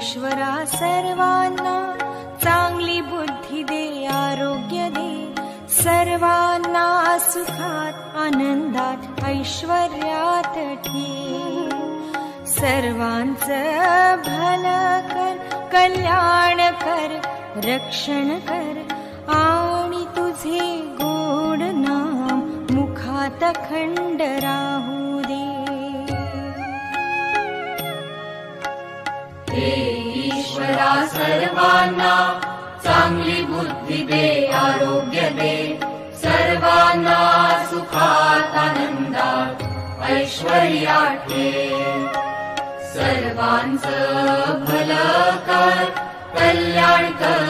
ईश्वरा सर्वांना चांगली बुद्धी दे, आरोग्य दे, सर्वांना सुखात आनंदात ऐश्वर्यात ठेव. सर्वांचं भलं कर, कल्याण कर, रक्षण कर आणि तुझे गोड नाम मुखात अखंड राहू दे. हे ईश्वरा सर्वांना चांगली बुद्धी दे, आरोग्य दे, सर्वांना सुखात आनंदात ऐश्वर्यात ठेव. सर्वांचं भलं कर, कल्याण कर,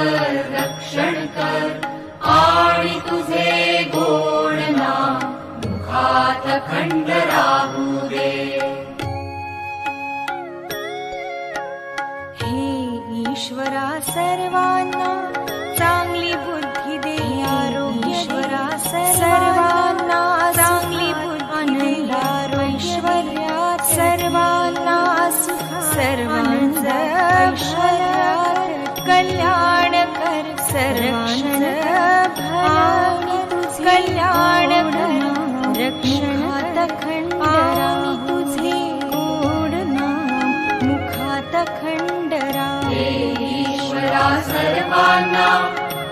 रक्षण कर आणि तुझे गोड नाम मुखात अखंड राहू दे. हे ईश्वरा सर्वांना चांगली बुद्धी दे, आरोग्य ईश्वरा सर्वांना चांगली बुद्धी दे, ऐश्वर्यात सर्वांना सुख, सर्वांचं ऐश्वर्यात कल्याण कर, सर्वांचं भलं कल्याण कर, रक्षणात अखंड राहू तुझे गोड नाम मुखात अखंड राहू. ईश्वरा सर्वांना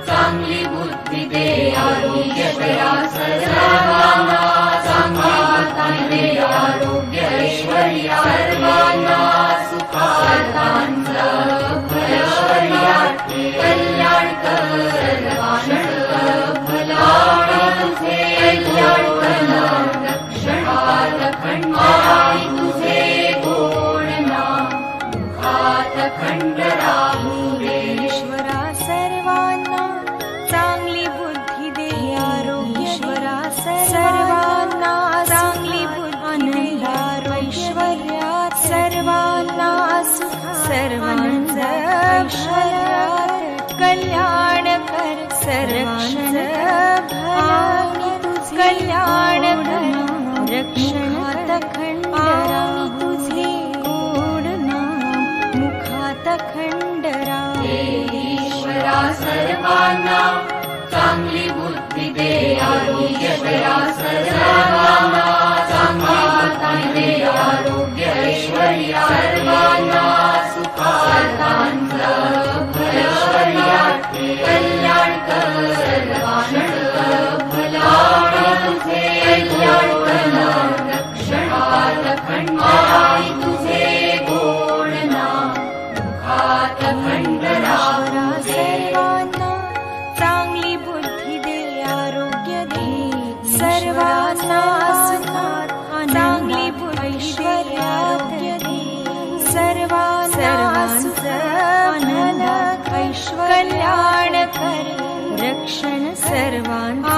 चांगली बुद्धी दे, आरोग्य दे, सर्वांना चांगली बुद्धी दे, आरोग्य, ऐश्वर्या, सर्वांना सुखांचं ऐश्वर्यात कल्याण कर, सर्वांचं भलं तुझे कल्याण कर, रक्षणात अखंड आणि तुझे गोड नाम मुखात अखंड राहू दे. ईश्वरा सर्वांना चांगली बुद्धी दे, आरोग्य ईश्वरा सर्वांना चांगली बुद्धी दे, ऐश्वर्यात सर्वांना सुख, सर्वांचं ऐश्वर्यात कल्याण कर, सर्वांचं भलं कल्याण कर, रक्षणात अखंड राहू तुझे गोड नाम मुखात अखंड राहू. ईश्वरा सर्वांना चांगली बुद्धी दे, आरोग्य दे, सर्वांना चांगली बुद्धी दे, आरोग्य, ऐश्वर्या, सर्वांना सुखांचं ऐश्वर्यात कल्याण कर, सर्वांचं भलं तुझे कल्याण कर, रक्षणात अखंड आणि तुझे गोड नाम मुखात अखंड राहू दे. सर्वांना चांगली बुद्धी दे, आरोग्य दे, सर्वांना सुखात चांगली बुद्धी ऐश्वर्यात दे, सर्वांना सुख, आनंदात कल्याण कर, रक्षण सर्वांचं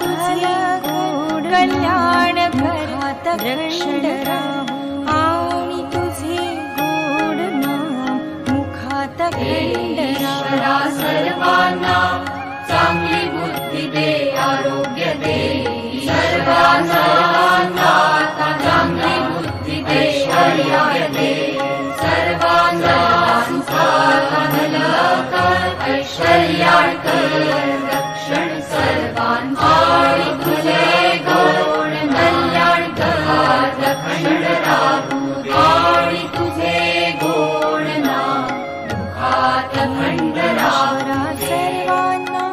भलं गोड कल्याण कर, रक्षण राहू आणि तुझे गोड नाम मुखात अखंड ईश्वरा सर्वांना चांगली बुद्धी दे, आरोग्य दे, सर्वांना चांगली बुद्धी दे, ऐश्वर्या दे, सर्वांना सुखात भलं कर, ऐश्वर्यात कर, रक्षण सर्वांचं आणि तुझे गोड कल्याण कर, रक्षण राहू दे आणि तुझे गोड नाम मुखात अखंड राहू दे. सर्वांना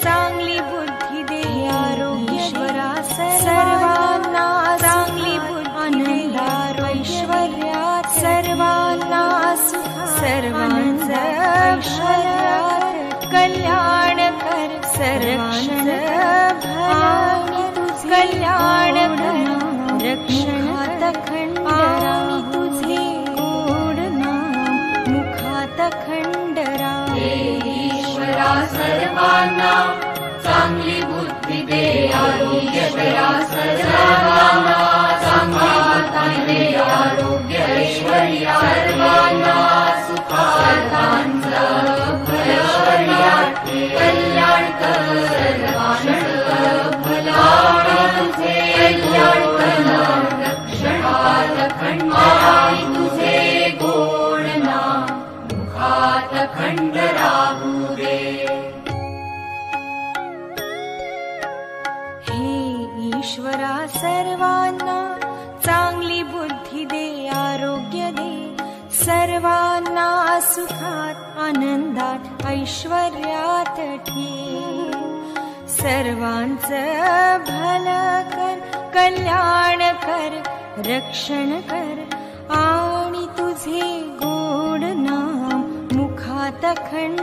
चांगली बुद्धी दे, आरोग्य ईश्वरा सर्वांना चांगली बुद्धी दे, ऐश्वर्यात सर्वांना सुख, सर्वांचं ऐश्वर्यात कल्याण कर, सर्वांचं भलं कल्याण कर, रक्षणात अखंड राहू तुझे गोड नाम मुखात अखंड राहू. ईश्वरा सर्वांना चांगली बुद्धी दे, आरोग्य दे, सर्वांना चांगली बुद्धी दे, आरोग्य, ऐश्वर्या, सर्वांना सुखांचं ऐश्वर्यात कल्याण कर, सर्वांचं भलं तुझे कल्याण कर, रक्षणात अखंड आणि तुझे गोड नाम ईश्वरा सर्वांना चांगली बुद्धी दे, आरोग्य दे, सर्वांना सुखात आनंदात ऐश्वर्यात ठेव. सर्वांचं भलं कर, कल्याण कर, रक्षण कर, आणि तुझे गोड नाम मुखात खंड